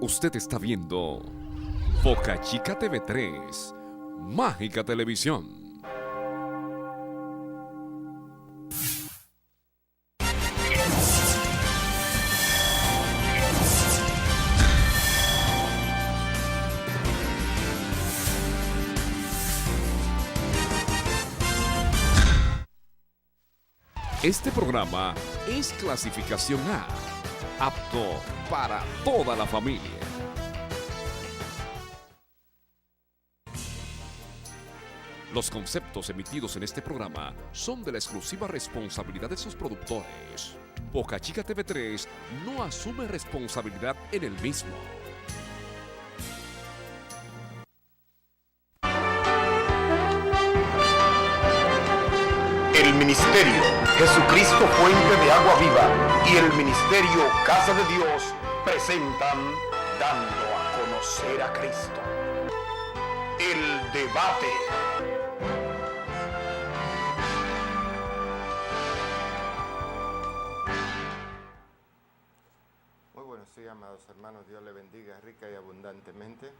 Usted está viendo Boca Chica TV3, Mágica Televisión. Este programa es clasificación A, apto para toda la familia. Los conceptos emitidos en este programa son de la exclusiva responsabilidad de sus productores. Boca Chica TV3 no asume responsabilidad en el mismo. El Ministerio Jesucristo Fuente de Agua Viva y el Ministerio Casa de Dios presentan Dando a Conocer a Cristo. El debate. Muy buenos días, amados hermanos. Dios les bendiga rica y abundantemente.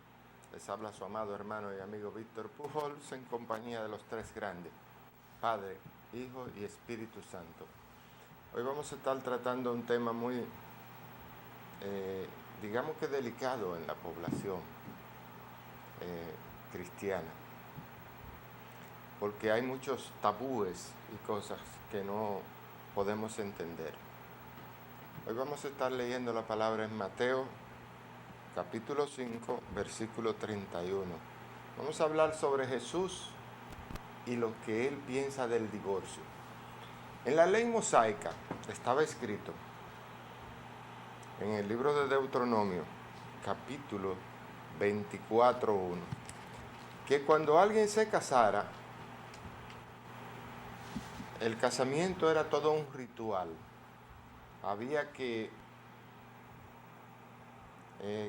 Les habla su amado hermano y amigo Víctor Pujols en compañía de los tres grandes, Padre, Hijo y Espíritu Santo. Hoy vamos a estar tratando un tema muy, digamos que delicado en la población cristiana, porque hay muchos tabúes y cosas que no podemos entender. Hoy vamos a estar leyendo la palabra en Mateo, capítulo 5, versículo 31. Vamos a hablar sobre Jesús y lo que él piensa del divorcio. En la ley mosaica estaba escrito, en el libro de Deuteronomio, capítulo 24:1, que cuando alguien se casara, el casamiento era todo un ritual. Había que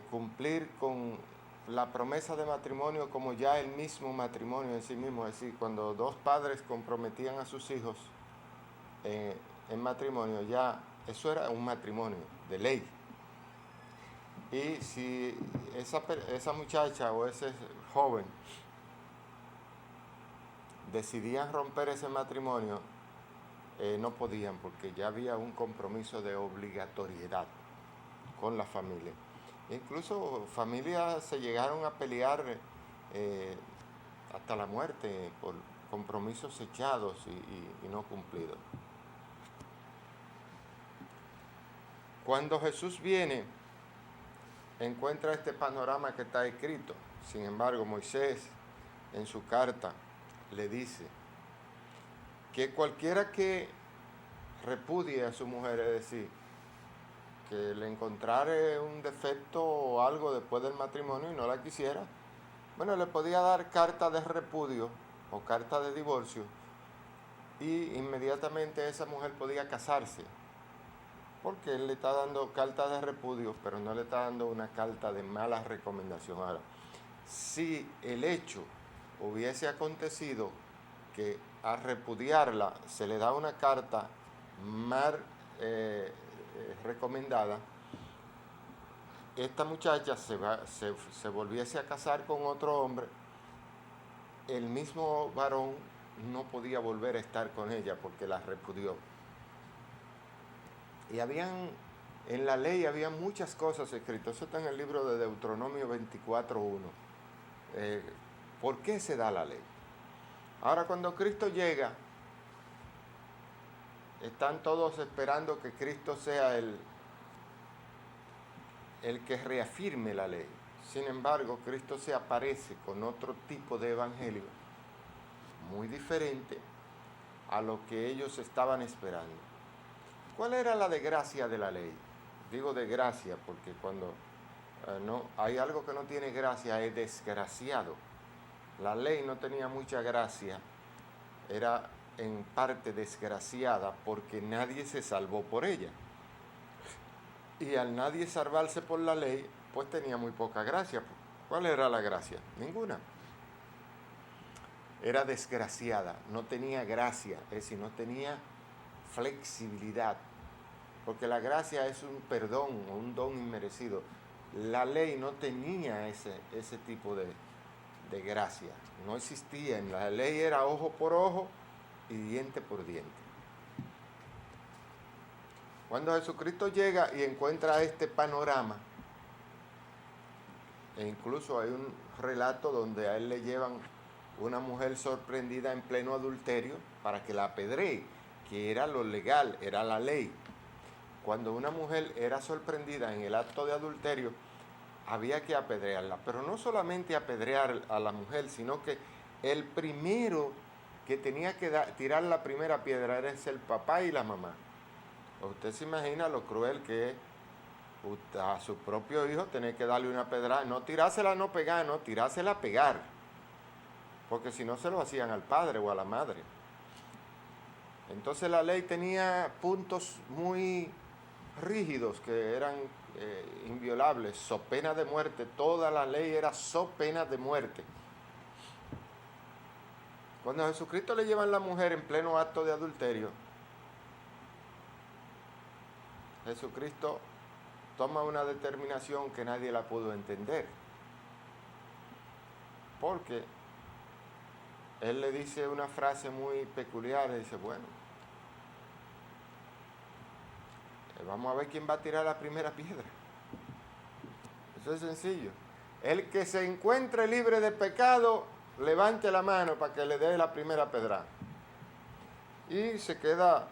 cumplir con la promesa de matrimonio como ya el mismo matrimonio en sí mismo. Es decir, cuando dos padres comprometían a sus hijos en matrimonio, ya eso era un matrimonio de ley. Y si esa muchacha o ese joven decidían romper ese matrimonio, no podían, porque ya había un compromiso de obligatoriedad con la familia. Incluso familias se llegaron a pelear hasta la muerte por compromisos echados y no cumplidos. Cuando Jesús viene, encuentra este panorama que está escrito. Sin embargo, Moisés en su carta le dice que cualquiera que repudie a su mujer, es decir, que le encontrare un defecto o algo después del matrimonio y no la quisiera, bueno, le podía dar carta de repudio o carta de divorcio y inmediatamente esa mujer podía casarse, porque él le está dando carta de repudio, pero no le está dando una carta de mala recomendación. Ahora, si el hecho hubiese acontecido que a repudiarla se le da una carta mal recomendada, esta muchacha se volviese a casar con otro hombre, el mismo varón no podía volver a estar con ella porque la repudió. Y en la ley había muchas cosas escritas. Eso está en el libro de Deuteronomio 24:1. ¿Por qué se da la ley? Ahora, cuando Cristo llega, están todos esperando que Cristo sea el que reafirme la ley. Sin embargo, Cristo se aparece con otro tipo de evangelio, muy diferente a lo que ellos estaban esperando. ¿Cuál era la desgracia de la ley? Digo desgracia porque cuando no hay algo que no tiene gracia, es desgraciado. La ley no tenía mucha gracia, era en parte desgraciada porque nadie se salvó por ella. Y al nadie salvarse por la ley, pues tenía muy poca gracia. ¿Cuál era la gracia? Ninguna. Era desgraciada, no tenía gracia, es decir, no tenía flexibilidad. Porque la gracia es un perdón o un don inmerecido. la ley no tenía ese tipo de gracia. No existía. En la ley era ojo por ojo y diente por diente. Cuando Jesucristo llega y encuentra este panorama, e incluso hay un relato donde a él le llevan una mujer sorprendida en pleno adulterio para que la apedree, que era lo legal, era la ley. Cuando una mujer era sorprendida en el acto de adulterio, había que apedrearla, pero no solamente apedrear a la mujer, sino que el primero que tenía que tirar la primera piedra era el papá y la mamá. Usted se imagina lo cruel que es a su propio hijo tener que darle una pedrada, no tirársela, no pegar, no tirársela, pegar, porque si no se lo hacían al padre o a la madre. Entonces la ley tenía puntos muy rígidos que eran inviolables, so pena de muerte. Toda la ley era so pena de muerte. Cuando a Jesucristo le llevan la mujer en pleno acto de adulterio, Jesucristo toma una determinación que nadie la pudo entender, porque él le dice una frase muy peculiar, le dice, bueno, vamos a ver quién va a tirar la primera piedra. Eso es sencillo. El que se encuentre libre de pecado, levante la mano para que le dé la primera pedrada. Y se queda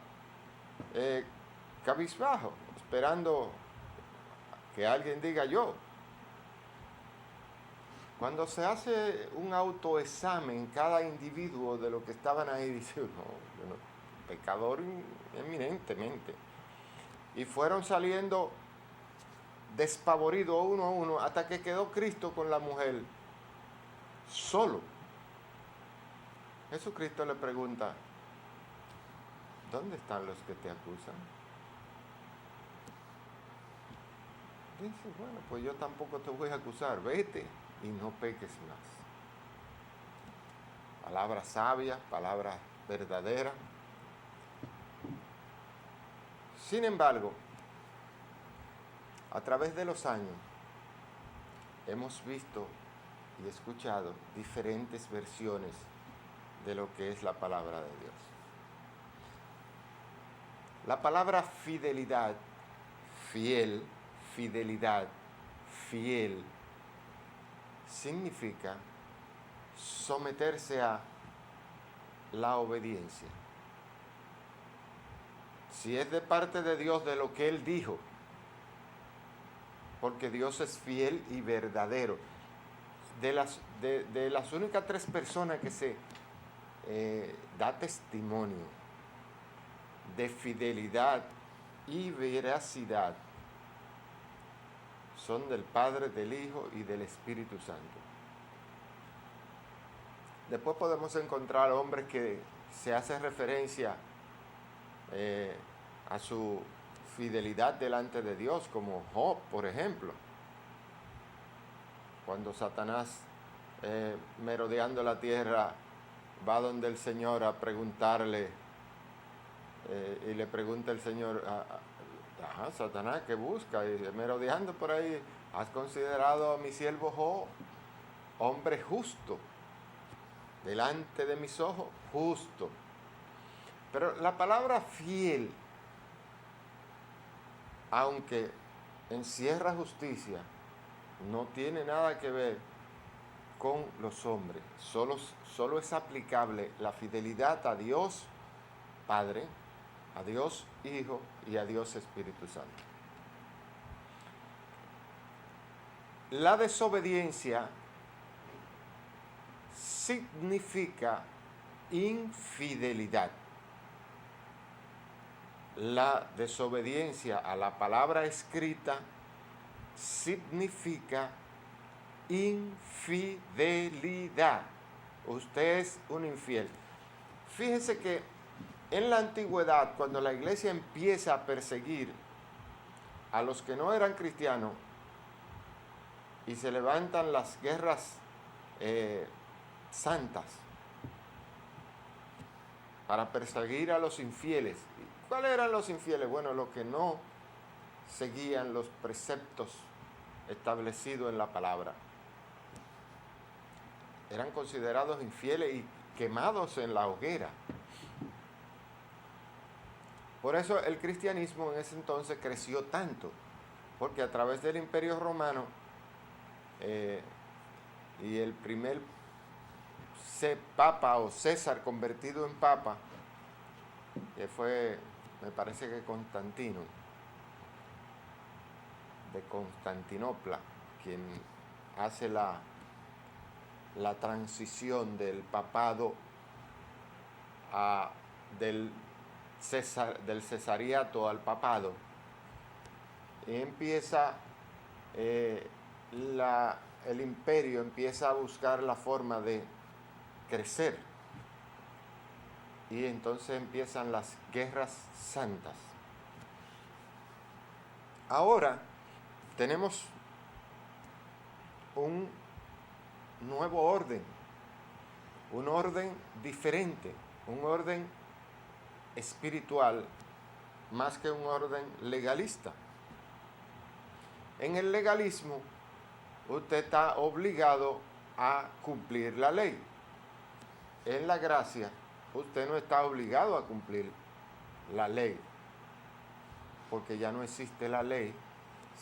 cabizbajo, esperando que alguien diga yo. Cuando se hace un autoexamen cada individuo de lo que estaban ahí, dice, no, pecador eminentemente. Y fueron saliendo despavoridos uno a uno hasta que quedó Cristo con la mujer solo. Jesucristo le pregunta, ¿dónde están los que te acusan? Dice, bueno, pues yo tampoco te voy a acusar, vete y no peques más. Palabra sabia, palabra verdadera. Sin embargo, a través de los años hemos visto y escuchado diferentes versiones de lo que es la palabra de Dios. La palabra fidelidad, fiel, fidelidad, fiel, significa someterse a la obediencia. Si es de parte de Dios, de lo que Él dijo, porque Dios es fiel y verdadero. De las únicas 3 personas que se da testimonio de fidelidad y veracidad, son del Padre, del Hijo y del Espíritu Santo. Después podemos encontrar hombres que se hace referencia a su fidelidad delante de Dios, como Job, por ejemplo. Cuando Satanás, merodeando la tierra, va donde el Señor a preguntarle, y le pregunta el Señor, Satanás, ¿qué busca? Y merodeando por ahí, ¿has considerado a mi siervo Job, hombre justo, delante de mis ojos? Justo. Pero la palabra fiel, aunque encierra justicia, no tiene nada que ver con los hombres. Solo es aplicable la fidelidad a Dios Padre, a Dios Hijo y a Dios Espíritu Santo. La desobediencia significa infidelidad. La desobediencia a la palabra escrita significa infidelidad. Usted es un infiel. Fíjese que en la antigüedad, cuando la iglesia empieza a perseguir a los que no eran cristianos y se levantan las guerras santas para perseguir a los infieles. ¿Cuáles eran los infieles? Bueno, los que no seguían los preceptos establecido en la palabra. Eran considerados infieles y quemados en la hoguera. Por eso el cristianismo en ese entonces creció tanto, porque a través del Imperio Romano y el primer papa o César convertido en papa, que fue, me parece que Constantino, de Constantinopla, quien hace la transición del papado del cesariato al papado, y empieza el imperio empieza a buscar la forma de crecer, y entonces empiezan las guerras santas. Ahora tenemos un nuevo orden, un orden diferente, un orden espiritual más que un orden legalista. En el legalismo, usted está obligado a cumplir la ley. En la gracia, usted no está obligado a cumplir la ley, porque ya no existe la ley,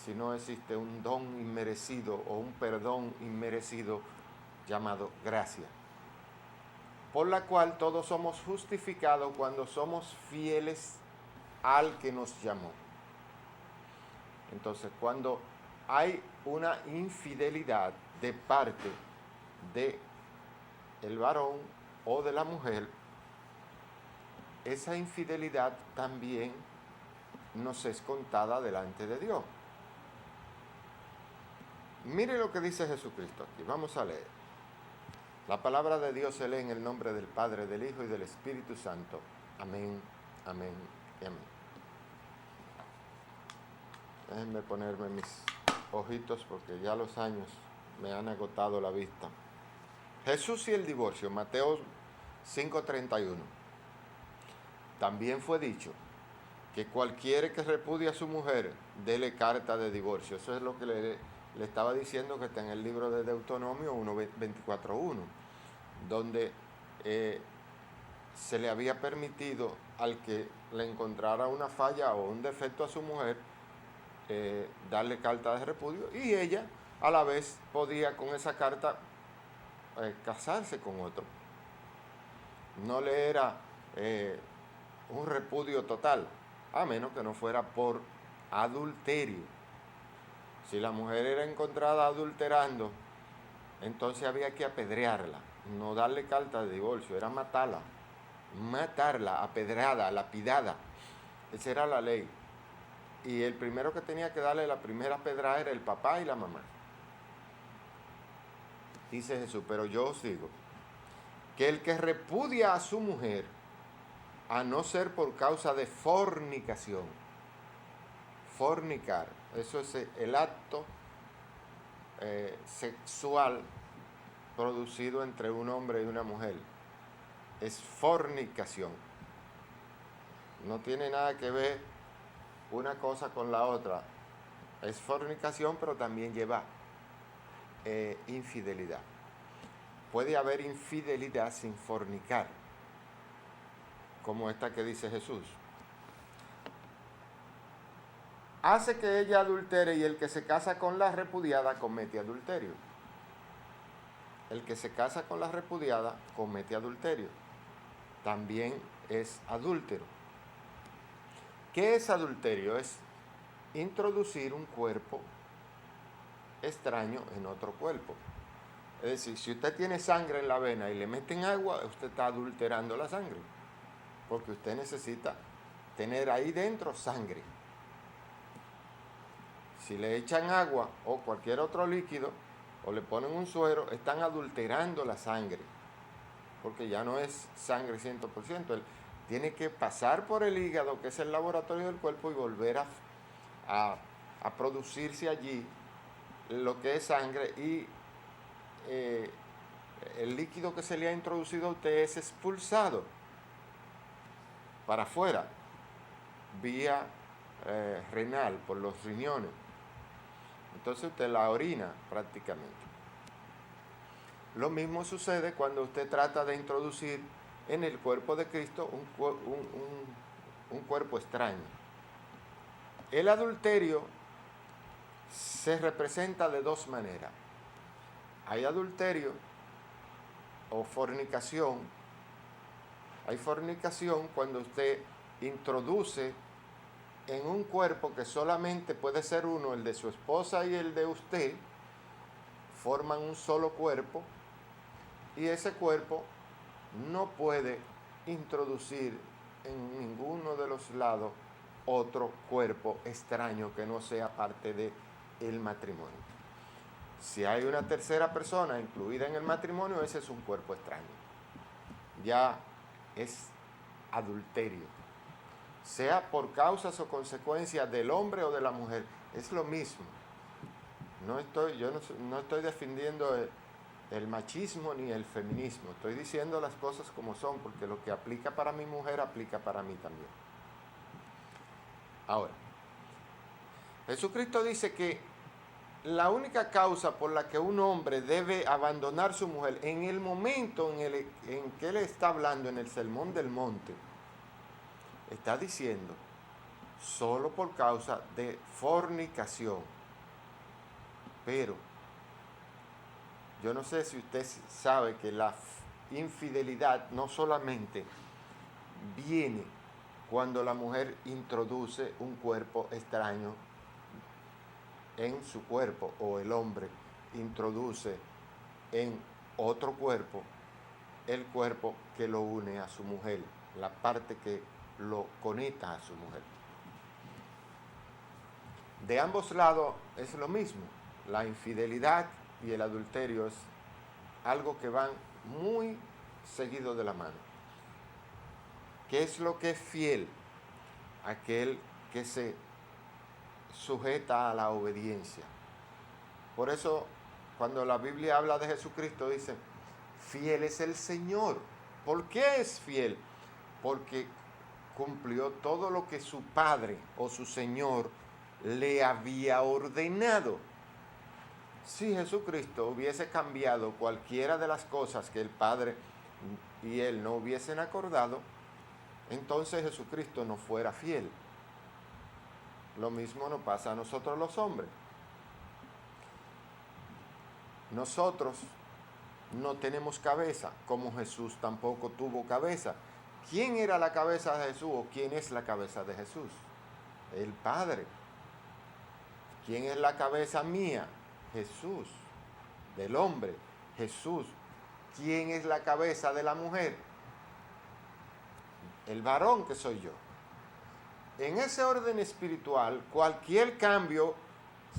sino existe un don inmerecido o un perdón inmerecido llamado gracia, por la cual todos somos justificados cuando somos fieles al que nos llamó. Entonces, cuando hay una infidelidad de parte del varón o de la mujer, esa infidelidad también nos es contada delante de Dios. Mire lo que dice Jesucristo aquí. Vamos a leer. La palabra de Dios se lee en el nombre del Padre, del Hijo y del Espíritu Santo. Amén, amén y amén. Déjenme ponerme mis ojitos porque ya los años me han agotado la vista. Jesús y el divorcio, Mateo 5:31. También fue dicho que cualquiera que repudie a su mujer, dele carta de divorcio. Eso es lo que le estaba diciendo, que está en el libro de Deuteronomio 24:1, donde se le había permitido al que le encontrara una falla o un defecto a su mujer, darle carta de repudio, y ella a la vez podía con esa carta casarse con otro. No le era un repudio total, a menos que no fuera por adulterio. Si la mujer era encontrada adulterando, entonces había que apedrearla, no darle carta de divorcio, era matarla, apedrada, lapidada. Esa era la ley. Y el primero que tenía que darle la primera pedrada era el papá y la mamá. Dice Jesús, pero yo os digo que el que repudia a su mujer, a no ser por causa de fornicación, fornicar, eso es el acto sexual producido entre un hombre y una mujer, es fornicación. No tiene nada que ver una cosa con la otra. Es fornicación, pero también lleva infidelidad. Puede haber infidelidad sin fornicar, como esta que dice Jesús. Hace que ella adultere, y el que se casa con la repudiada comete adulterio. El que se casa con la repudiada comete adulterio. También es adúltero. ¿Qué es adulterio? Es introducir un cuerpo extraño en otro cuerpo. Es decir, si usted tiene sangre en la vena y le meten agua, usted está adulterando la sangre, porque usted necesita tener ahí dentro sangre. Si le echan agua o cualquier otro líquido o le ponen un suero, están adulterando la sangre, porque ya no es sangre 100%. Él tiene que pasar por el hígado, que es el laboratorio del cuerpo, y volver a producirse allí lo que es sangre, y el líquido que se le ha introducido a usted es expulsado para afuera vía renal, por los riñones. Entonces usted la orina prácticamente. Lo mismo sucede cuando usted trata de introducir en el cuerpo de Cristo un cuerpo extraño. El adulterio se representa de dos maneras. Hay adulterio o fornicación. Hay fornicación cuando usted introduce en un cuerpo que solamente puede ser uno, el de su esposa y el de usted, forman un solo cuerpo, y ese cuerpo no puede introducir en ninguno de los lados otro cuerpo extraño que no sea parte del matrimonio. Si hay una tercera persona incluida en el matrimonio, ese es un cuerpo extraño. Ya es adulterio. Sea por causas o consecuencias del hombre o de la mujer, es lo mismo. Yo no estoy defendiendo el machismo ni el feminismo, estoy diciendo las cosas como son, porque lo que aplica para mi mujer aplica para mí también. Ahora, Jesucristo dice que la única causa por la que un hombre debe abandonar a su mujer en el momento en que él está hablando en el Sermón del Monte, está diciendo solo por causa de fornicación. Pero yo no sé si usted sabe que la infidelidad no solamente viene cuando la mujer introduce un cuerpo extraño en su cuerpo, o el hombre introduce en otro cuerpo el cuerpo que lo une a su mujer, la parte que lo conecta a su mujer. De ambos lados es lo mismo. La infidelidad y el adulterio es algo que van muy seguido de la mano. ¿Qué es lo que es fiel? Aquel que se sujeta a la obediencia. Por eso, cuando la Biblia habla de Jesucristo, dice, fiel es el Señor. ¿Por qué es fiel? Porque cumplió todo lo que su Padre o su Señor le había ordenado. Si Jesucristo hubiese cambiado cualquiera de las cosas que el Padre y Él no hubiesen acordado, entonces Jesucristo no fuera fiel. Lo mismo nos pasa a nosotros los hombres. Nosotros no tenemos cabeza, como Jesús tampoco tuvo cabeza. ¿Quién era la cabeza de Jesús o quién es la cabeza de Jesús? El Padre. ¿Quién es la cabeza mía? Jesús. Del hombre, Jesús. ¿Quién es la cabeza de la mujer? El varón, que soy yo. En ese orden espiritual, cualquier cambio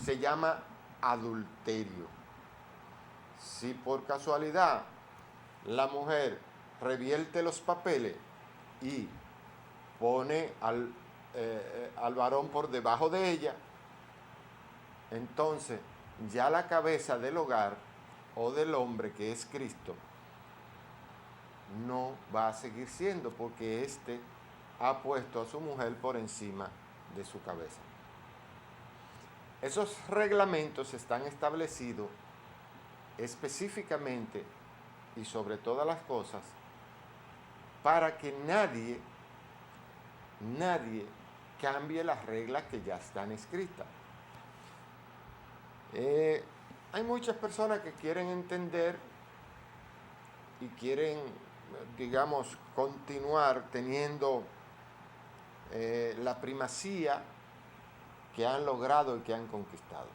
se llama adulterio. Si por casualidad la mujer revierte los papeles y pone al varón por debajo de ella, entonces ya la cabeza del hogar o del hombre, que es Cristo, no va a seguir siendo, porque éste ha puesto a su mujer por encima de su cabeza. Esos reglamentos están establecidos específicamente y sobre todas las cosas para que nadie cambie las reglas que ya están escritas. Hay muchas personas que quieren entender y quieren, digamos, continuar teniendo la primacía que han logrado y que han conquistado.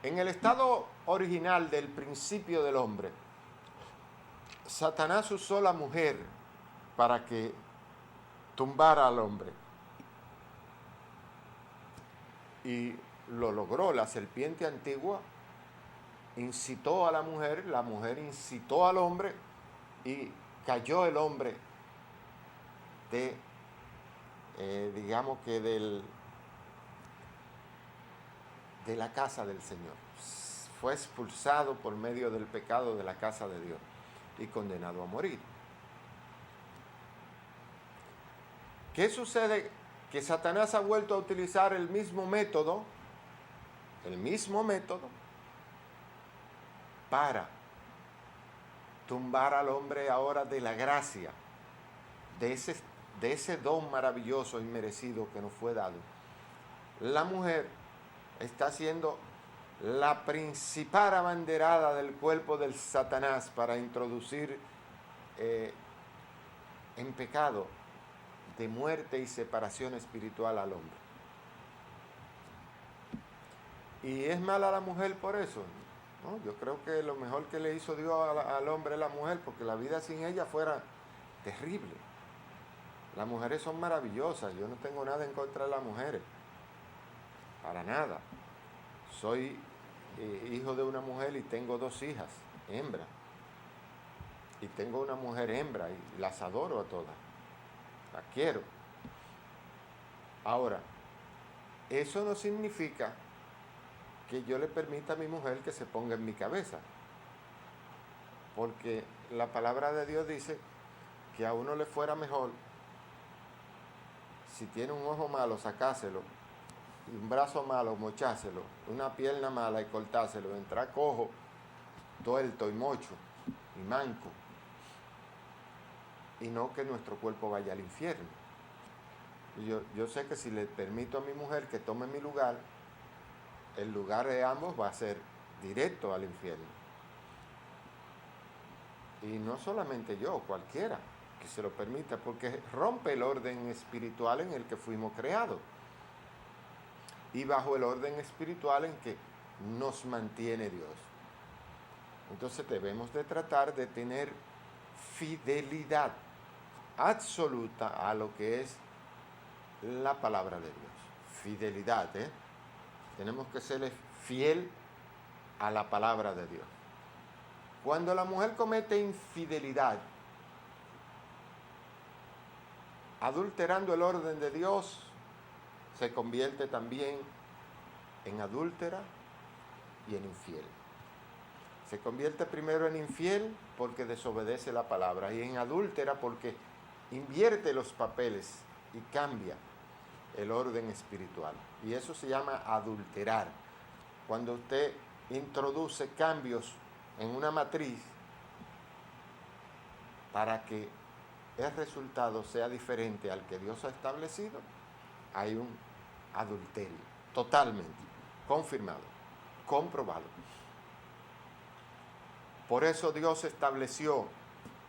En el estado original del principio del hombre, Satanás usó la mujer para que tumbara al hombre. Y lo logró. La serpiente antigua incitó a la mujer incitó al hombre y cayó el hombre digamos que de la casa del Señor. Fue expulsado por medio del pecado de la casa de Dios y condenado a morir. ¿Qué sucede? Que Satanás ha vuelto a utilizar el mismo método el mismo método para tumbar al hombre ahora de la gracia, de ese don maravilloso y merecido que nos fue dado. La mujer está siendo la principal abanderada del cuerpo del Satanás para introducir en pecado de muerte y separación espiritual al hombre. ¿Y es mala la mujer por eso? No, yo creo que lo mejor que le hizo Dios al hombre es la mujer, porque la vida sin ella fuera terrible. Las mujeres son maravillosas, yo no tengo nada en contra de las mujeres, para nada. Soy hijo de una mujer y tengo 2 hijas, hembras. Y tengo una mujer hembra y las adoro a todas, las quiero. Ahora, eso no significa que yo le permita a mi mujer que se ponga en mi cabeza, porque la palabra de Dios dice que a uno le fuera mejor si tiene un ojo malo sacárselo, y un brazo malo mochárselo, una pierna mala y cortárselo, entrar cojo, tuerto y mocho y manco, y no que nuestro cuerpo vaya al infierno. Yo sé que si le permito a mi mujer que tome mi lugar, el lugar de ambos va a ser directo al infierno. Y no solamente yo, cualquiera que se lo permita, porque rompe el orden espiritual en el que fuimos creados y bajo el orden espiritual en que nos mantiene Dios. Entonces debemos de tratar de tener fidelidad absoluta a lo que es la palabra de Dios. Fidelidad, Tenemos que serle fiel a la palabra de Dios. Cuando la mujer comete infidelidad, adulterando el orden de Dios, se convierte también en adúltera y en infiel. Se convierte primero en infiel porque desobedece la palabra, y en adúltera porque invierte los papeles y cambia el orden espiritual. Y eso se llama adulterar. Cuando usted introduce cambios en una matriz para que el resultado sea diferente al que Dios ha establecido, hay un adulterio totalmente confirmado, comprobado. Por eso Dios estableció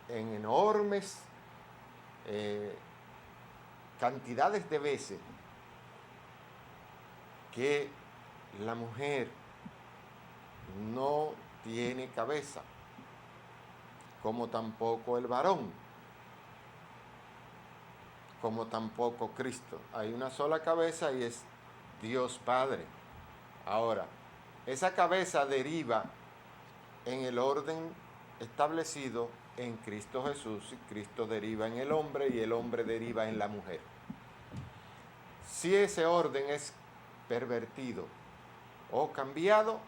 en enormes cantidades de veces que la mujer no tiene cabeza, como tampoco el varón, como tampoco Cristo. Hay una sola cabeza y es Dios Padre. Ahora, esa cabeza deriva en el orden establecido en Cristo Jesús, y Cristo deriva en el hombre y el hombre deriva en la mujer. Si ese orden es pervertido o cambiado,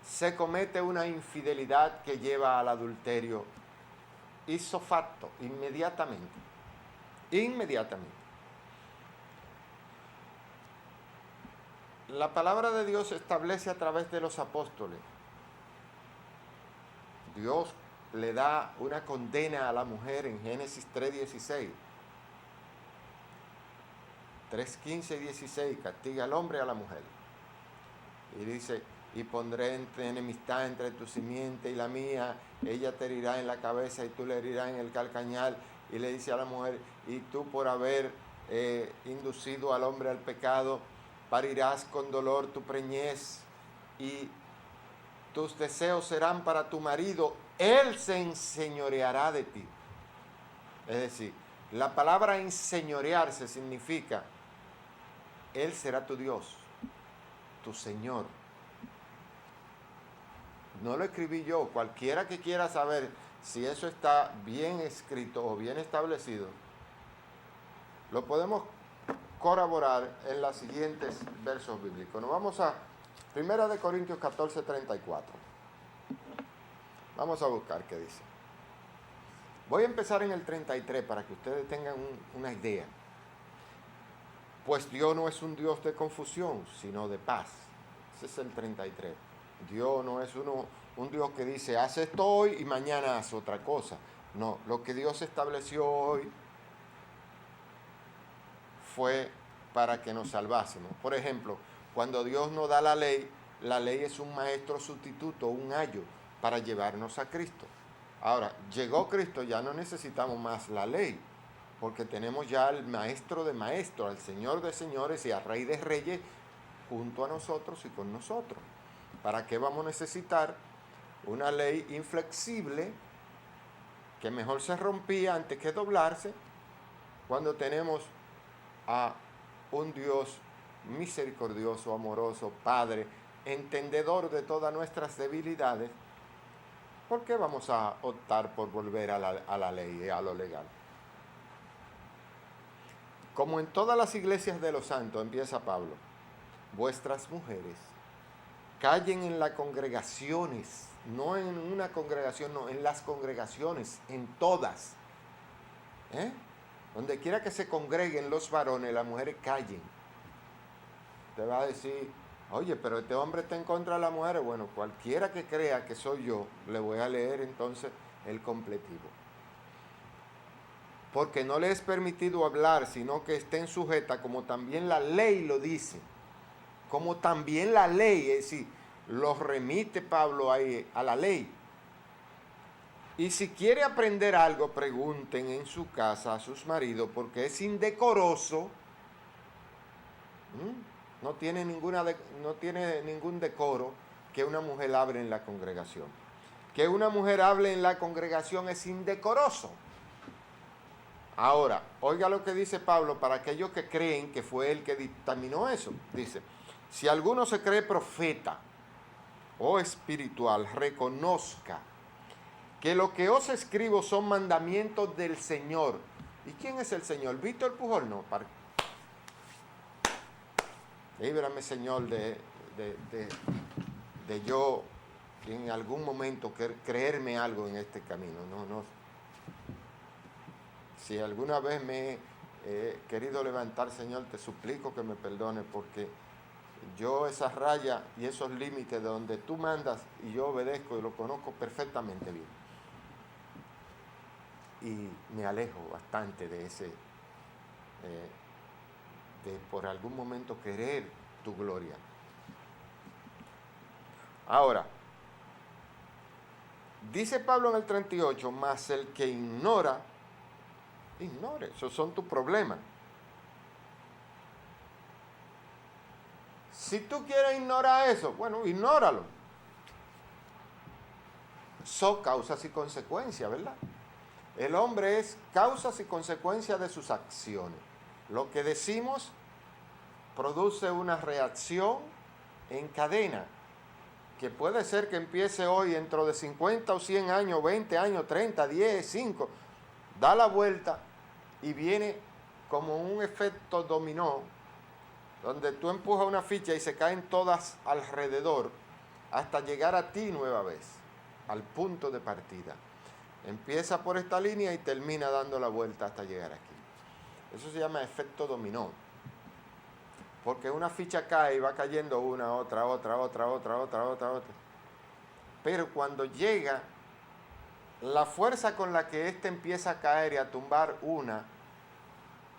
se comete una infidelidad que lleva al adulterio ipso facto, inmediatamente. La palabra de Dios establece a través de los apóstoles. Dios le da una condena a la mujer en Génesis 3:16. 3:15 y 16, castiga al hombre y a la mujer. Y dice, y pondré enemistad entre tu simiente y la mía, ella te herirá en la cabeza y tú le herirás en el calcañar. Y le dice a la mujer, y tú por haber inducido al hombre al pecado, parirás con dolor tu preñez, y tus deseos serán para tu marido, él se enseñoreará de ti. Es decir, la palabra enseñorearse significa, él será tu Dios, tu Señor. No lo escribí yo, cualquiera que quiera saber si eso está bien escrito o bien establecido, lo podemos corroborar en los siguientes versos bíblicos. Nos vamos a 1 Corintios 14:34. Vamos a buscar qué dice. Voy a empezar en el 33 para que ustedes tengan una idea. Pues Dios no es un Dios de confusión, sino de paz. Ese es el 33. Dios no es un Dios que dice, haz esto hoy y mañana haz otra cosa. No, lo que Dios estableció hoy fue para que nos salvásemos. Por ejemplo, cuando Dios nos da la ley es un maestro sustituto, un ayo, para llevarnos a Cristo. Ahora, llegó Cristo, ya no necesitamos más la ley, porque tenemos ya al maestro de maestros, al Señor de señores y al Rey de reyes junto a nosotros y con nosotros. ¿Para qué vamos a necesitar una ley inflexible que mejor se rompía antes que doblarse cuando tenemos a un Dios misericordioso, amoroso, Padre, entendedor de todas nuestras debilidades? ¿Por qué vamos a optar por volver a la ley, a lo legal? Como en todas las iglesias de los santos, empieza Pablo, vuestras mujeres callen en las congregaciones, no en una congregación, no, en las congregaciones, en todas. Donde quiera que se congreguen los varones, las mujeres callen. Te va a decir, oye, pero este hombre está en contra de las mujeres. Bueno, cualquiera que crea que soy yo, le voy a leer entonces el completivo. Porque no le es permitido hablar, sino que estén sujetas, como también la ley lo dice. Como también la ley, es decir, los remite Pablo ahí a la ley. Y si quiere aprender algo, pregunten en su casa a sus maridos, porque es indecoroso. No tiene ningún decoro que una mujer hable en la congregación. Que una mujer hable en la congregación es indecoroso. Ahora, oiga lo que dice Pablo para aquellos que creen que fue él que dictaminó eso. Dice, si alguno se cree profeta o espiritual, reconozca que lo que os escribo son mandamientos del Señor. ¿Y quién es el Señor? ¿Víctor Pujol? No. Líbrame, Señor, de yo en algún momento creerme algo en este camino. No. Si alguna vez me he querido levantar, Señor, te suplico que me perdone, porque yo esas rayas y esos límites de donde tú mandas y yo obedezco y lo conozco perfectamente bien. Y me alejo bastante de ese, de por algún momento querer tu gloria. Ahora, dice Pablo en el 38, mas el que ignore, esos son tus problemas. Si tú quieres ignorar eso, bueno, ignóralo. Son causas y consecuencias, ¿verdad? El hombre es causas y consecuencias de sus acciones. Lo que decimos produce una reacción en cadena, que puede ser que empiece hoy, dentro de 50 o 100 años, 20 años, 30, 10, 5, da la vuelta y viene como un efecto dominó, donde tú empujas una ficha y se caen todas alrededor hasta llegar a ti nueva vez, al punto de partida. Empieza por esta línea y termina dando la vuelta hasta llegar aquí. Eso se llama efecto dominó. Porque una ficha cae y va cayendo una, otra. Pero cuando llega, la fuerza con la que ésta empieza a caer y a tumbar una,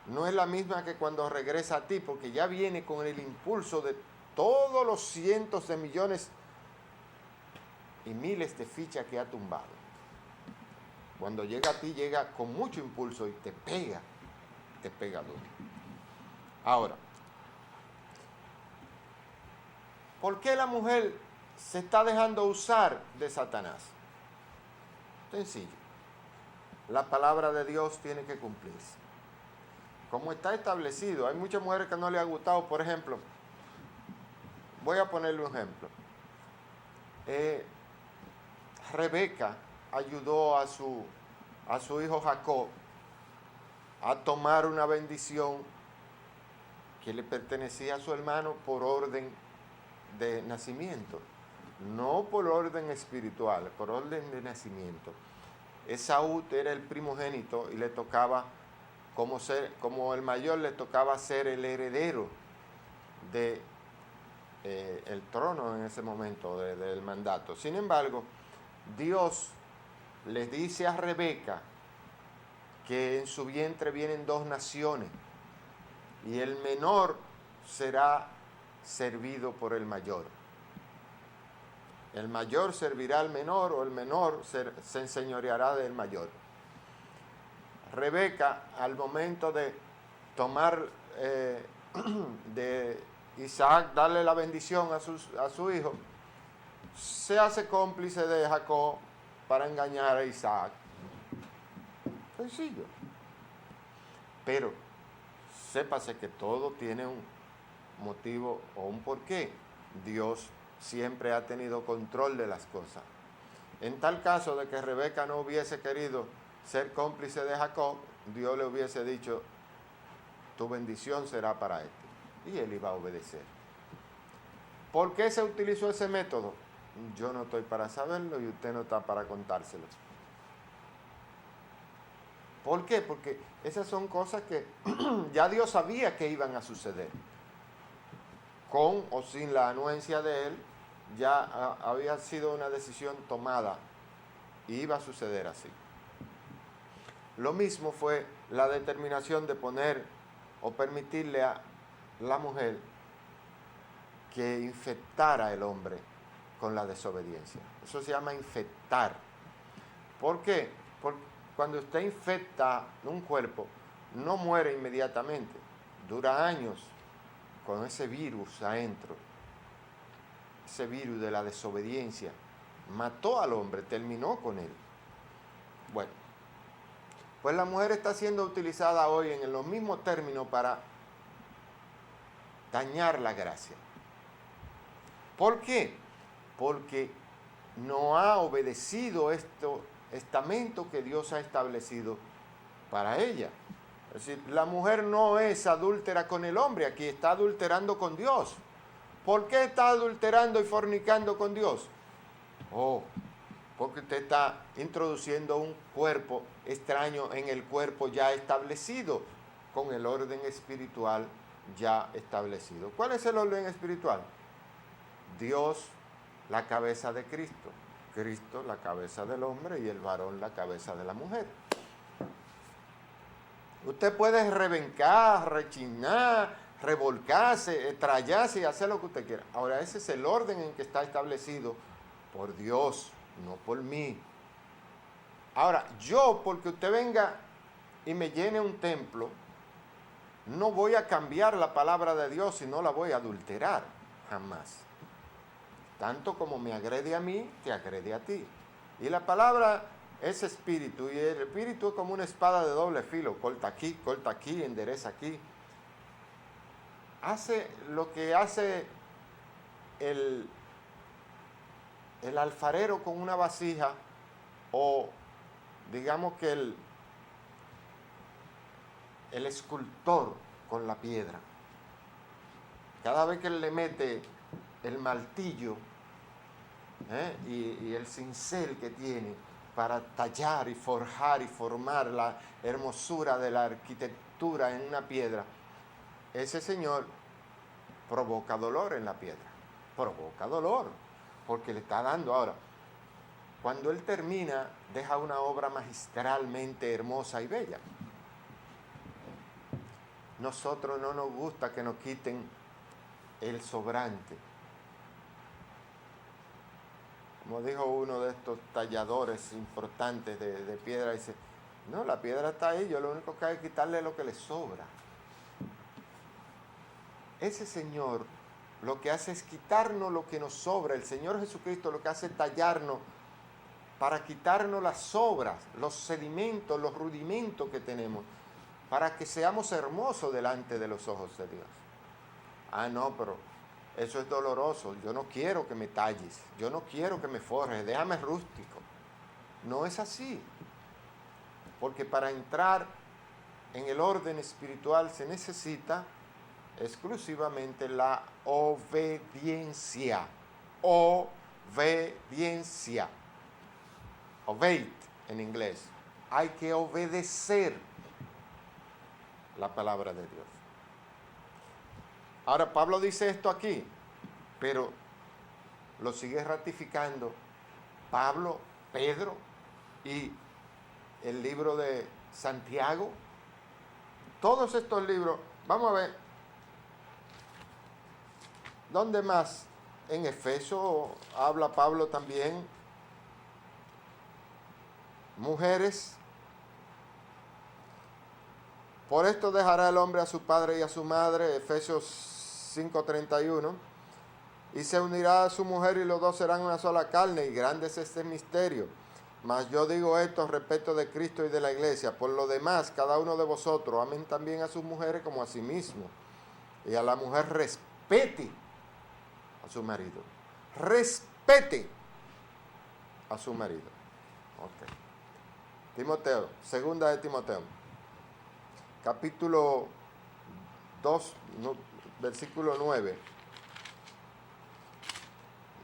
no es la misma que cuando regresa a ti, porque ya viene con el impulso de todos los cientos de millones y miles de fichas que ha tumbado. Cuando llega a ti, llega con mucho impulso y te pega duro. Ahora, ¿por qué la mujer se está dejando usar de Satanás? Sencillo. La palabra de Dios tiene que cumplirse. Como está establecido, hay muchas mujeres que no le ha gustado. Por ejemplo, voy a ponerle un ejemplo. Rebeca ayudó a su hijo Jacob a tomar una bendición que le pertenecía a su hermano por orden de nacimiento, no por orden espiritual, por orden de nacimiento. Esaú era el primogénito y le tocaba como el mayor le tocaba ser el heredero de el trono en ese momento del mandato. Sin embargo, Dios les dice a Rebeca que en su vientre vienen 2 naciones y el menor será servido por el mayor. El mayor servirá al menor o el menor se enseñoreará del mayor. Rebeca, al momento de tomar de Isaac, darle la bendición a su hijo, se hace cómplice de Jacob para engañar a Isaac. Sencillo. Pero sépase que todo tiene un motivo o un porqué. Dios siempre ha tenido control de las cosas. En tal caso de que Rebeca no hubiese querido ser cómplice de Jacob, Dios le hubiese dicho, tu bendición será para él. Y él iba a obedecer. ¿Por qué se utilizó ese método? Yo no estoy para saberlo y usted no está para contárselo. ¿Por qué? Porque esas son cosas que ya Dios sabía que iban a suceder. Con o sin la anuencia de él, ya había sido una decisión tomada y iba a suceder así. Lo mismo fue la determinación de poner o permitirle a la mujer que infectara al hombre con la desobediencia. Eso se llama infectar. ¿Por qué? Porque cuando usted infecta un cuerpo, no muere inmediatamente. Dura años con ese virus adentro. Ese virus de la desobediencia. Mató al hombre, terminó con él. Bueno, pues la mujer está siendo utilizada hoy en los mismos términos para dañar la gracia. ¿Por qué? Porque no ha obedecido estos estamentos que Dios ha establecido para ella. Es decir, la mujer no es adúltera con el hombre, aquí está adulterando con Dios. ¿Por qué está adulterando y fornicando con Dios? Porque usted está introduciendo un cuerpo extraño en el cuerpo ya establecido, con el orden espiritual ya establecido. ¿Cuál es el orden espiritual? Dios, la cabeza de Cristo. Cristo, la cabeza del hombre, y el varón, la cabeza de la mujer. Usted puede rebencar, rechinar, revolcarse, trallarse y hacer lo que usted quiera. Ahora, ese es el orden en que está establecido por Dios, no por mí. Ahora, yo, porque usted venga y me llene un templo, no voy a cambiar la palabra de Dios y no la voy a adulterar, jamás. Tanto como me agrede a mí, te agrede a ti. Y la palabra es espíritu, y el espíritu es como una espada de doble filo, corta aquí, endereza aquí. Hace lo que hace el alfarero con una vasija, o digamos que el escultor con la piedra. Cada vez que él le mete el martillo y el cincel que tiene para tallar y forjar y formar la hermosura de la arquitectura en una piedra, ese señor provoca dolor en la piedra. Provoca dolor, porque le está dando. Ahora, cuando él termina, deja una obra magistralmente hermosa y bella. Nosotros no nos gusta que nos quiten el sobrante. Como dijo uno de estos talladores importantes de piedra, dice, no, la piedra está ahí, yo lo único que hay que quitarle es lo que le sobra. Ese Señor lo que hace es quitarnos lo que nos sobra. El Señor Jesucristo lo que hace es tallarnos para quitarnos las sobras, los sedimentos, los rudimentos que tenemos, para que seamos hermosos delante de los ojos de Dios. Ah, no, pero eso es doloroso. Yo no quiero que me talles, yo no quiero que me forjes, déjame rústico. No es así. Porque para entrar en el orden espiritual se necesita exclusivamente la obediencia. Obediencia. Obey en inglés. Hay que obedecer. la palabra de Dios. Ahora, Pablo dice esto aquí, pero lo sigue ratificando Pablo, Pedro y el libro de Santiago. Todos estos libros, vamos a ver, ¿dónde más? En Efesios habla Pablo también. Mujeres, por esto dejará el hombre a su padre y a su madre, Efesios 5:31, y se unirá a su mujer y los dos serán una sola carne, y grande es este misterio. Mas yo digo esto respecto de Cristo y de la iglesia. Por lo demás, cada uno de vosotros amen también a sus mujeres como a sí mismo, y a la mujer respete a su marido. Respete a su marido. Ok. Timoteo, segunda de Timoteo, capítulo 2, versículo 9.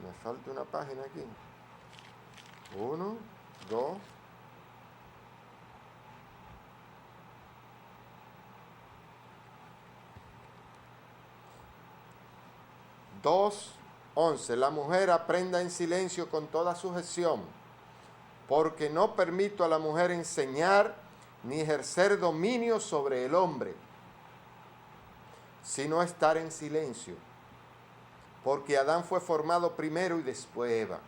Me falta una página aquí. 1, 2. Dos, 11. La mujer aprenda en silencio con toda sujeción, porque no permito a la mujer enseñar ni ejercer dominio sobre el hombre, sino estar en silencio, porque Adán fue formado primero y después Eva.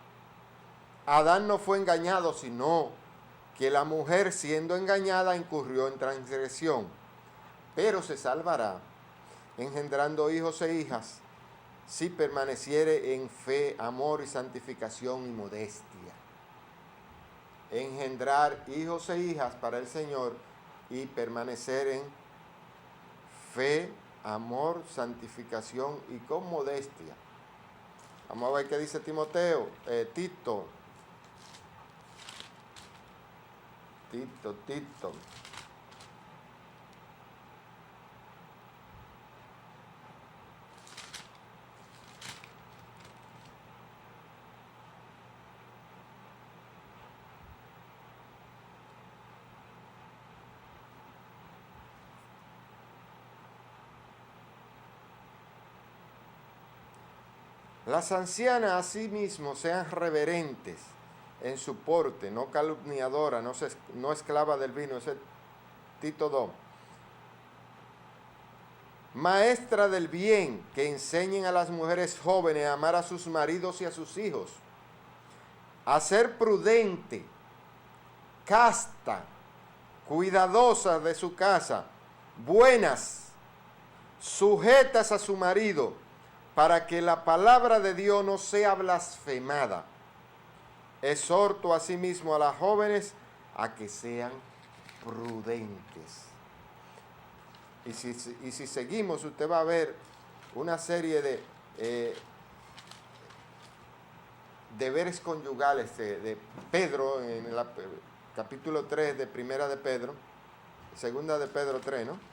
Adán no fue engañado, sino que la mujer, siendo engañada, incurrió en transgresión, pero se salvará, engendrando hijos e hijas, si permaneciere en fe, amor y santificación y modestia. Engendrar hijos e hijas para el Señor y permanecer en fe, amor, santificación y con modestia. Vamos a ver qué dice Tito. Las ancianas asimismo sean reverentes en su porte, no calumniadoras, no esclavas del vino. Ese es Tito 2. Maestra del bien, que enseñen a las mujeres jóvenes a amar a sus maridos y a sus hijos, a ser prudente, casta, cuidadosas de su casa, buenas, sujetas a su marido, para que la palabra de Dios no sea blasfemada. Exhorto asimismo a las jóvenes a que sean prudentes. Y si seguimos, usted va a ver una serie de deberes conyugales de Pedro, en el capítulo 3 de Primera de Pedro, Segunda de Pedro 3, ¿no?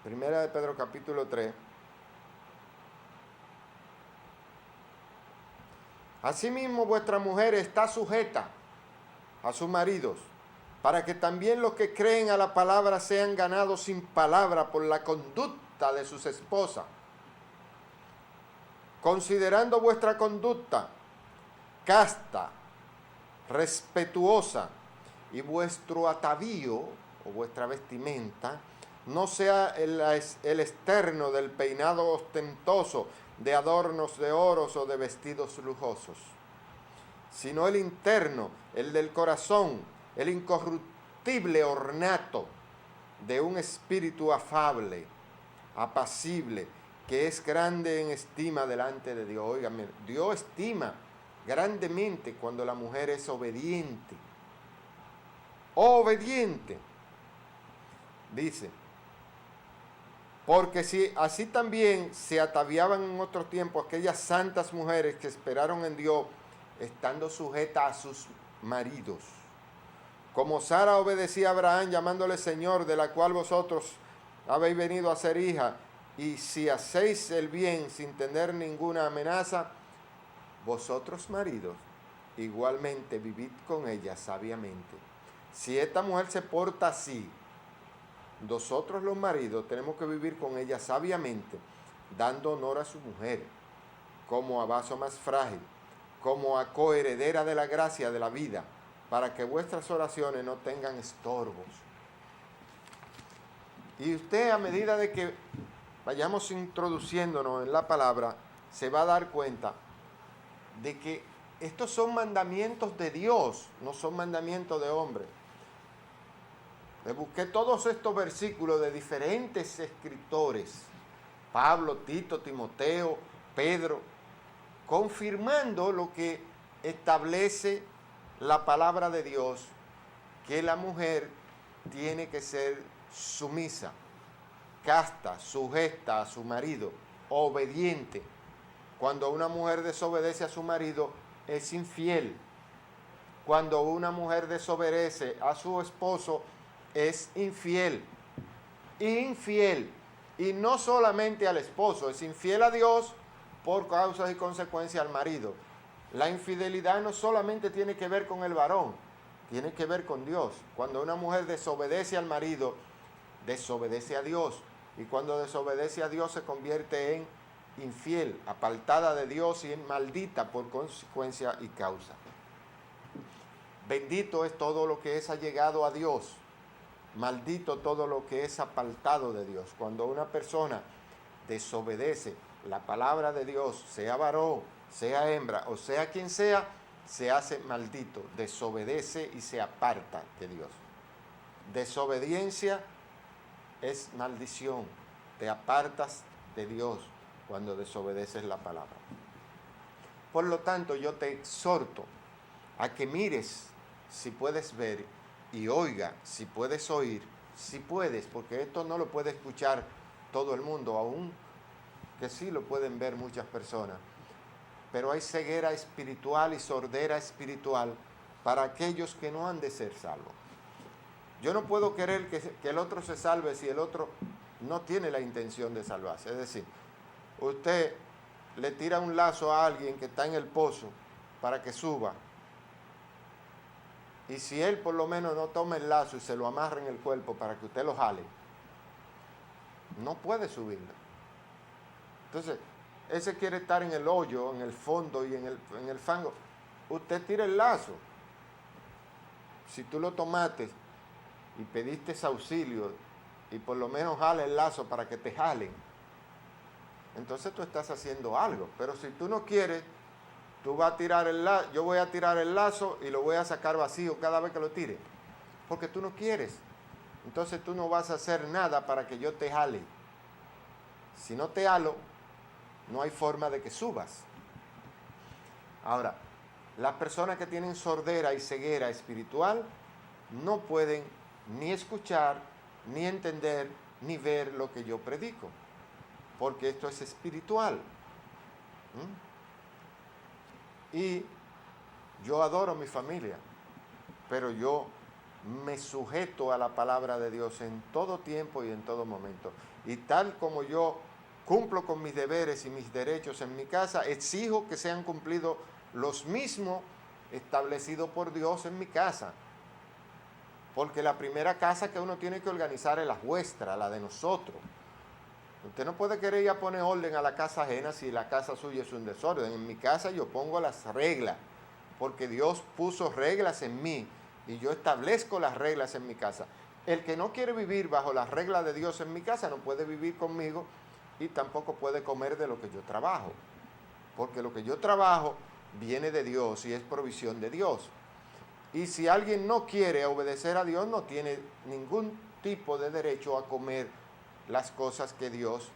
Primera de Pedro capítulo 3. Asimismo vuestra mujer está sujeta a sus maridos, para que también los que creen a la palabra sean ganados sin palabra por la conducta de sus esposas. Considerando vuestra conducta casta, respetuosa, y vuestro atavío o vuestra vestimenta no sea el externo del peinado ostentoso, de adornos de oros o de vestidos lujosos, sino el interno, el del corazón, el incorruptible ornato de un espíritu afable, apacible, que es grande en estima delante de Dios. Óigame, Dios estima grandemente cuando la mujer es obediente. Obediente. Dice, porque si así también se ataviaban en otro tiempo aquellas santas mujeres que esperaron en Dios, estando sujetas a sus maridos. Como Sara obedecía a Abraham, llamándole Señor, de la cual vosotros habéis venido a ser hija, y si hacéis el bien sin tener ninguna amenaza, vosotros maridos, igualmente vivid con ella sabiamente. Si esta mujer se porta así, nosotros los maridos tenemos que vivir con ella sabiamente, dando honor a su mujer, como a vaso más frágil, como a coheredera de la gracia de la vida, para que vuestras oraciones no tengan estorbos. Y usted, a medida de que vayamos introduciéndonos en la palabra, se va a dar cuenta de que estos son mandamientos de Dios, no son mandamientos de hombre. Le busqué todos estos versículos de diferentes escritores, Pablo, Tito, Timoteo, Pedro, confirmando lo que establece la palabra de Dios, que la mujer tiene que ser sumisa, casta, sujeta a su marido, obediente. Cuando una mujer desobedece a su marido, es infiel. Cuando una mujer desobedece a su esposo, es infiel. Infiel. Y no solamente al esposo, es infiel a Dios por causas y consecuencias al marido. La infidelidad no solamente tiene que ver con el varón, tiene que ver con Dios. Cuando una mujer desobedece al marido, desobedece a Dios. Y cuando desobedece a Dios se convierte en infiel, apartada de Dios y maldita por consecuencia y causa. Bendito es todo lo que es allegado a Dios. Maldito todo lo que es apartado de Dios. Cuando una persona desobedece la palabra de Dios, sea varón, sea hembra o sea quien sea, se hace maldito, desobedece y se aparta de Dios. Desobediencia es maldición, te apartas de Dios cuando desobedeces la palabra. Por lo tanto, yo te exhorto a que mires si puedes ver y oiga si puedes oír, si puedes, porque esto no lo puede escuchar todo el mundo, aún que sí lo pueden ver muchas personas. Pero hay ceguera espiritual y sordera espiritual para aquellos que no han de ser salvos. Yo no puedo querer que el otro se salve si el otro no tiene la intención de salvarse. Es decir, usted le tira un lazo a alguien que está en el pozo para que suba. Y si él por lo menos no toma el lazo y se lo amarra en el cuerpo para que usted lo jale, no puede subirlo. Entonces, ese quiere estar en el hoyo, en el fondo y en el fango. Usted tira el lazo. Si tú lo tomaste y pediste auxilio y por lo menos jale el lazo para que te jalen, entonces tú estás haciendo algo. Pero si tú no quieres, tú vas a tirar el lazo, yo voy a tirar el lazo y lo voy a sacar vacío cada vez que lo tire, porque tú no quieres. Entonces tú no vas a hacer nada para que yo te jale. Si no te jalo, no hay forma de que subas. Ahora, las personas que tienen sordera y ceguera espiritual no pueden ni escuchar, ni entender, ni ver lo que yo predico, porque esto es espiritual. Y yo adoro a mi familia, pero yo me sujeto a la palabra de Dios en todo tiempo y en todo momento. Y tal como yo cumplo con mis deberes y mis derechos en mi casa, exijo que sean cumplidos los mismos establecidos por Dios en mi casa. Porque la primera casa que uno tiene que organizar es la vuestra, la de nosotros. Usted no puede querer ir a poner orden a la casa ajena si la casa suya es un desorden. En mi casa yo pongo las reglas, porque Dios puso reglas en mí y yo establezco las reglas en mi casa. El que no quiere vivir bajo las reglas de Dios en mi casa no puede vivir conmigo y tampoco puede comer de lo que yo trabajo, porque lo que yo trabajo viene de Dios y es provisión de Dios. Y si alguien no quiere obedecer a Dios, no tiene ningún tipo de derecho a comer las cosas que Dios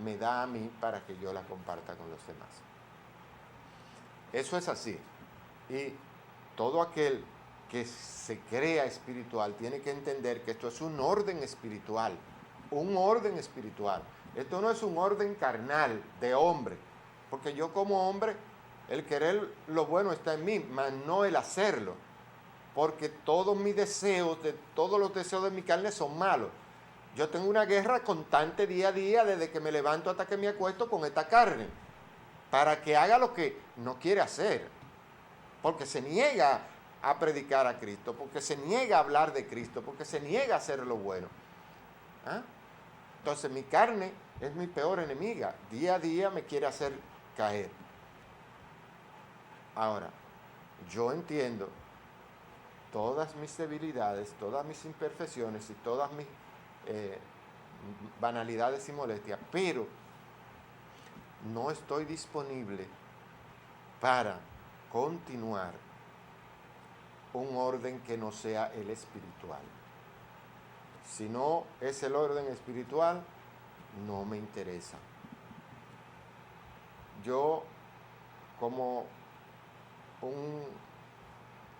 me da a mí para que yo las comparta con los demás. Eso es así. Y todo aquel que se crea espiritual tiene que entender que esto es un orden espiritual. Un orden espiritual. Esto no es un orden carnal de hombre. Porque yo como hombre, el querer lo bueno está en mí, mas no el hacerlo. Porque todos mis deseos, todos los deseos de mi carne son malos. Yo tengo una guerra constante día a día, desde que me levanto hasta que me acuesto con esta carne, para que haga lo que no quiere hacer. porque se niega a predicar a Cristo, porque se niega a hablar de Cristo, porque se niega a hacer lo bueno. ¿Ah? Entonces mi carne es mi peor enemiga. Día a día me quiere hacer caer. Ahora, yo entiendo todas mis debilidades, todas mis imperfecciones y todas mis banalidades y molestias, pero no estoy disponible para continuar un orden que no sea el espiritual. Si no es el orden espiritual, no me interesa. Yo, como un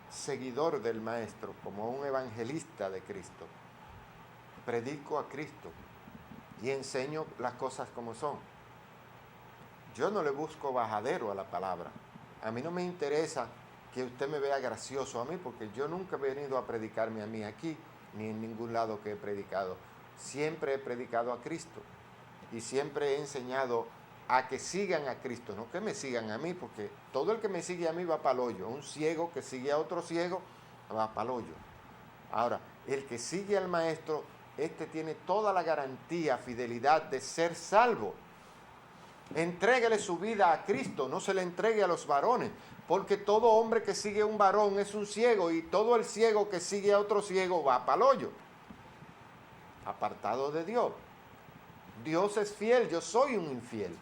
seguidor del Maestro, como un evangelista de Cristo, predico a Cristo y enseño las cosas como son. Yo no le busco bajadero a la palabra. A mí no me interesa que usted me vea gracioso a mí, porque yo nunca he venido a predicarme a mí aquí, ni en ningún lado que he predicado. Siempre he predicado a Cristo y siempre he enseñado a que sigan a Cristo, no que me sigan a mí, porque todo el que me sigue a mí va para el hoyo. Un ciego que sigue a otro ciego va para el hoyo. Ahora, el que sigue al Maestro, este tiene toda la garantía, fidelidad de ser salvo. Entréguele su vida a Cristo, no se le entregue a los varones, porque todo hombre que sigue a un varón es un ciego, y todo el ciego que sigue a otro ciego va para el hoyo, apartado de Dios. Dios es fiel, yo soy un infiel,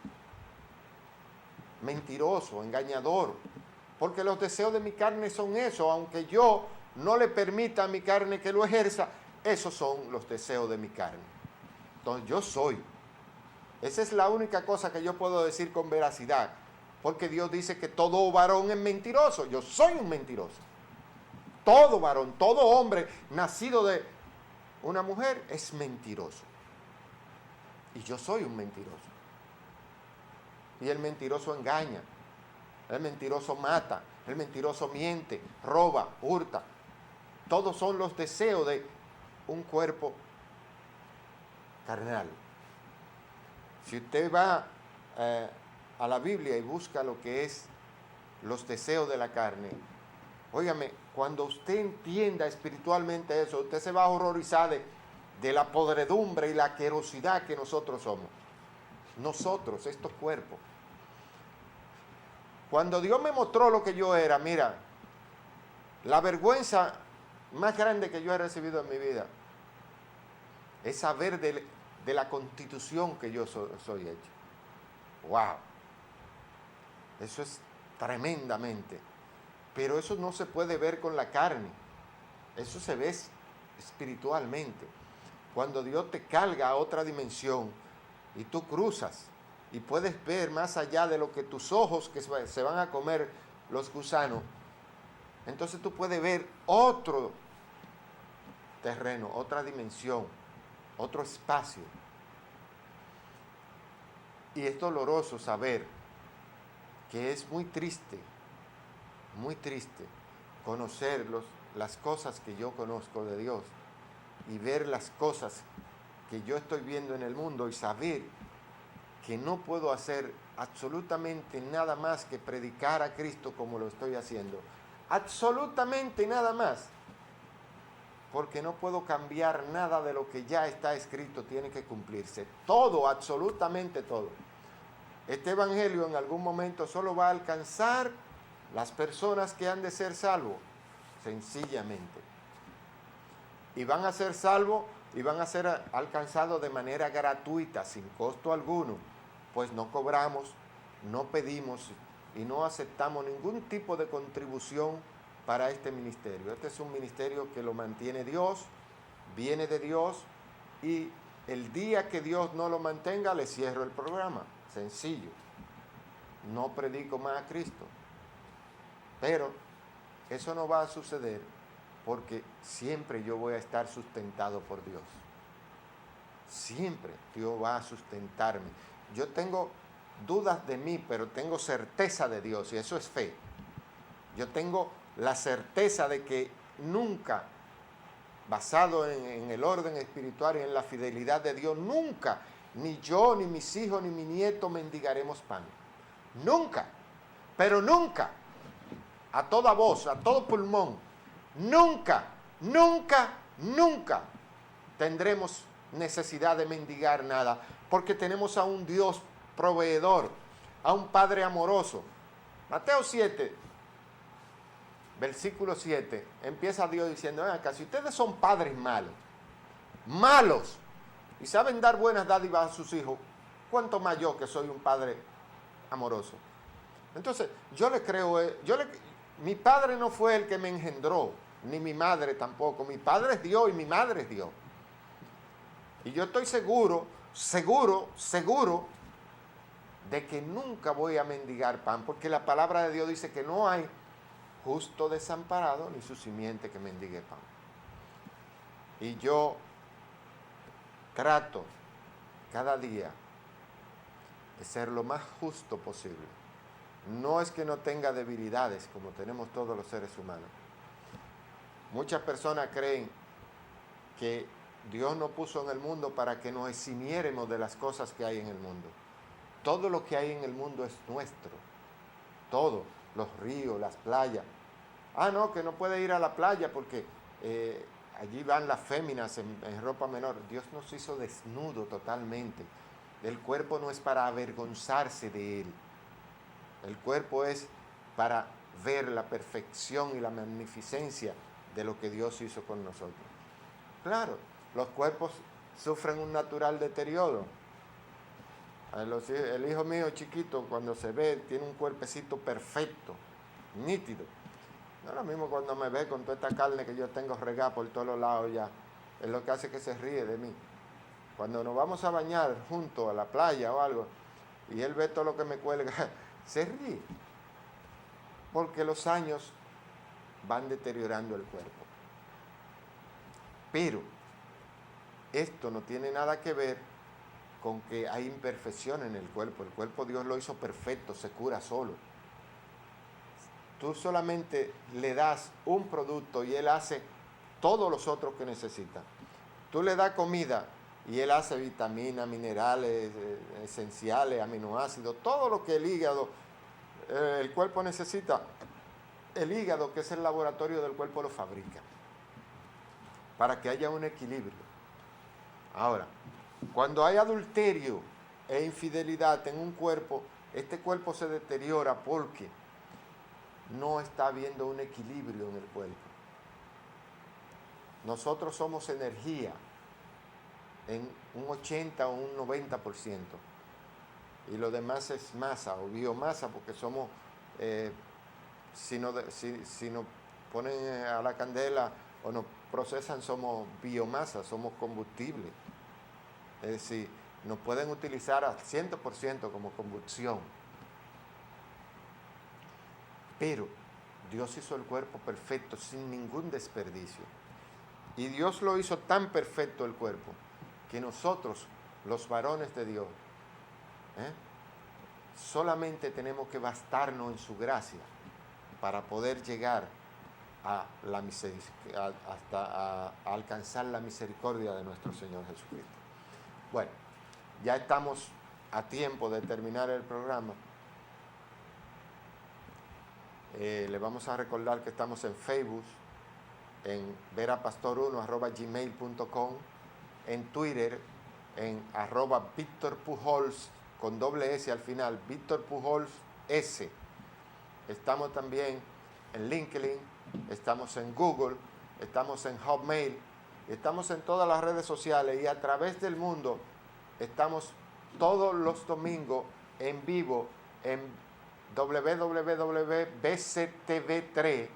mentiroso, engañador, porque los deseos de mi carne son eso, aunque yo no le permita a mi carne que lo ejerza, esos son los deseos de mi carne. Entonces yo soy. Esa es la única cosa que yo puedo decir con veracidad, porque Dios dice que todo varón es mentiroso. Yo soy un mentiroso. Todo varón, todo hombre nacido de una mujer es mentiroso. Y yo soy un mentiroso. Y el mentiroso engaña, el mentiroso mata, el mentiroso miente, roba, hurta. Todos son los deseos de un cuerpo carnal. Si usted va a la Biblia y busca lo que es los deseos de la carne, óigame, cuando usted entienda espiritualmente eso, usted se va a horrorizar de la podredumbre y la asquerosidad que nosotros somos. Nosotros, estos cuerpos. Cuando Dios me mostró lo que yo era, mira, la vergüenza más grande que yo he recibido en mi vida es saber de la constitución que yo soy hecho. ¡Wow! Eso es tremendamente. Pero eso no se puede ver con la carne. Eso se ve espiritualmente. Cuando Dios te carga a otra dimensión y tú cruzas y puedes ver más allá de lo que tus ojos que se van a comer los gusanos, entonces tú puedes ver otro terreno, otra dimensión, otro espacio. Y es doloroso saber que es muy triste conocer las cosas que yo conozco de Dios y ver las cosas que yo estoy viendo en el mundo y saber que no puedo hacer absolutamente nada más que predicar a Cristo como lo estoy haciendo. Absolutamente nada más. Porque no puedo cambiar nada de lo que ya está escrito, tiene que cumplirse. Todo, absolutamente todo. Este evangelio en algún momento solo va a alcanzar las personas que han de ser salvos, sencillamente. Y van a ser salvos y van a ser alcanzados de manera gratuita, sin costo alguno, pues no cobramos, no pedimos y no aceptamos ningún tipo de contribución para este ministerio. Este es un ministerio que lo mantiene Dios, viene de Dios, y el día que Dios no lo mantenga, le cierro el programa. Sencillo. No predico más a Cristo. Pero eso no va a suceder porque siempre yo voy a estar sustentado por Dios. Siempre Dios va a sustentarme. Yo tengo dudas de mí, pero tengo certeza de Dios, y eso es fe. Yo tengo la certeza de que nunca, basado en el orden espiritual y en la fidelidad de Dios, nunca, ni yo, ni mis hijos, ni mi nieto mendigaremos pan. Nunca, pero nunca. a toda voz, a todo pulmón, nunca, nunca, nunca tendremos necesidad de mendigar nada, porque tenemos a un Dios proveedor, a un Padre amoroso. Mateo 7, versículo 7, empieza Dios diciendo, ven acá, si ustedes son padres malos, y saben dar buenas dádivas a sus hijos, ¿cuánto más yo que soy un padre amoroso? Entonces, yo le creo, mi padre no fue el que me engendró, ni mi madre tampoco. Mi padre es Dios y mi madre es Dios. Y yo estoy seguro de que nunca voy a mendigar pan, porque la palabra de Dios dice que no hay justo desamparado ni su simiente que mendigue pan. Y yo trato cada día de ser lo más justo posible. No es que no tenga debilidades como tenemos todos los seres humanos. Muchas personas creen que Dios nos puso en el mundo para que nos eximiéramos de las cosas que hay en el mundo. Todo lo que hay en el mundo es nuestro. Todo, los ríos, las playas. No, que no puede ir a la playa porque allí van las féminas en ropa menor. Dios nos hizo desnudo totalmente. El cuerpo no es para avergonzarse de él. El cuerpo es para ver la perfección y la magnificencia de lo que Dios hizo con nosotros. Claro, los cuerpos sufren un natural deterioro. El hijo mío chiquito, cuando se ve, tiene un cuerpecito perfecto, nítido. No es lo mismo cuando me ve con toda esta carne que yo tengo regada por todos los lados ya. Es lo que hace que se ríe de mí. Cuando nos vamos a bañar juntos a la playa o algo, y él ve todo lo que me cuelga, se ríe. Porque los años van deteriorando el cuerpo. Pero esto no tiene nada que ver con que hay imperfección en el cuerpo. El cuerpo Dios lo hizo perfecto, se cura solo. Tú solamente le das un producto y él hace todos los otros que necesita. Tú le das comida y él hace vitaminas, minerales, esenciales, aminoácidos, todo lo que el hígado, el cuerpo necesita. El hígado, que es el laboratorio del cuerpo, lo fabrica para que haya un equilibrio. Ahora, cuando hay adulterio e infidelidad en un cuerpo, este cuerpo se deteriora porque no está habiendo un equilibrio en el cuerpo. Nosotros somos energía en un 80 o un 90%. Y lo demás es masa o biomasa, porque somos, si nos ponen a la candela o nos procesan, somos biomasa, somos combustible. Es decir, nos pueden utilizar al 100% como combustión. Pero Dios hizo el cuerpo perfecto, sin ningún desperdicio. Y Dios lo hizo tan perfecto el cuerpo, que nosotros, los varones de Dios, solamente tenemos que bastarnos en su gracia para poder llegar a alcanzar la misericordia de nuestro Señor Jesucristo. Bueno, ya estamos a tiempo de terminar el programa. Le vamos a recordar que estamos en Facebook, en verapastor1@gmail.com, en Twitter, en @VictorPujols con doble S al final, Víctor Pujols S. Estamos también en LinkedIn, estamos en Google, estamos en Hotmail, estamos en todas las redes sociales y a través del mundo estamos todos los domingos en vivo en www.bctv3,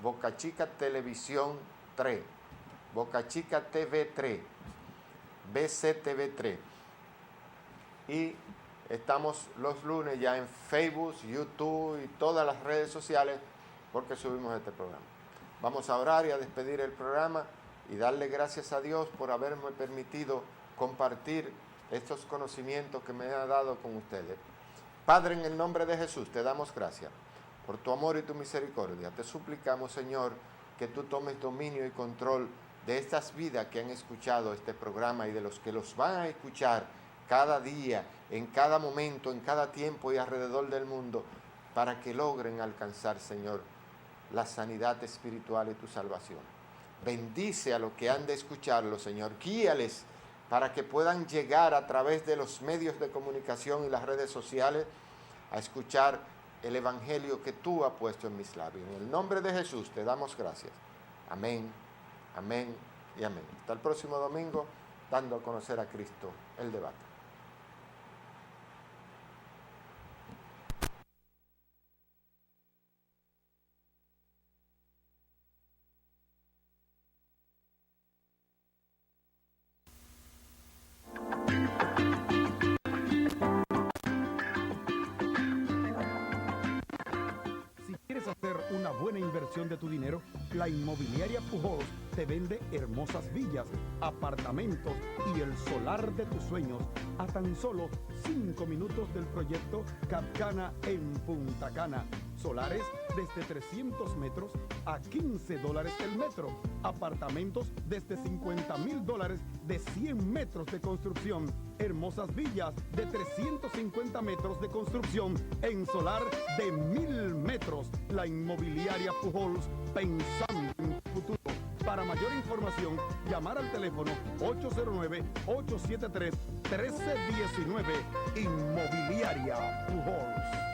Boca Chica Televisión 3, Boca Chica TV 3, BCTV3. Y estamos los lunes ya en Facebook, YouTube y todas las redes sociales porque subimos este programa. Vamos a orar y a despedir el programa y darle gracias a Dios por haberme permitido compartir estos conocimientos que me ha dado con ustedes. Padre, en el nombre de Jesús, te damos gracias por tu amor y tu misericordia. Te suplicamos, Señor, que tú tomes dominio y control de estas vidas que han escuchado este programa y de los que los van a escuchar cada día, en cada momento, en cada tiempo y alrededor del mundo, para que logren alcanzar, Señor, la sanidad espiritual y tu salvación. Bendice a los que han de escucharlo, Señor. Guíales para que puedan llegar a través de los medios de comunicación y las redes sociales a escuchar el evangelio que tú has puesto en mis labios. En el nombre de Jesús te damos gracias. Amén, amén y amén. Hasta el próximo domingo, dando a conocer a Cristo el debate. Hacer una buena inversión de tu dinero, la Inmobiliaria Pujols te vende hermosas villas, apartamentos y el solar de tus sueños a tan solo 5 minutos del proyecto Capcana en Punta Cana. Solares desde 300 metros a $15 el metro. Apartamentos desde $50,000 de 100 metros de construcción. Hermosas villas de 350 metros de construcción en solar de 1,000 metros. La Inmobiliaria Pujols, pensando en tu futuro. Para mayor información, llamar al teléfono 809-873-1319. Inmobiliaria Pujols.